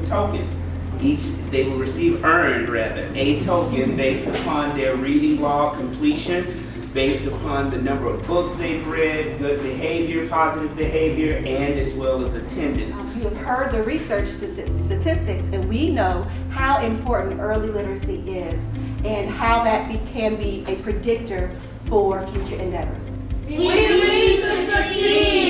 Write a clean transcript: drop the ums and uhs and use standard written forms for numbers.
token. They will receive a token based upon their reading log completion, based upon the number of books they've read, good behavior, positive behavior, and as well as attendance. You have heard the research statistics, and we know how important early literacy is and how that can be a predictor for future endeavors. We need to succeed.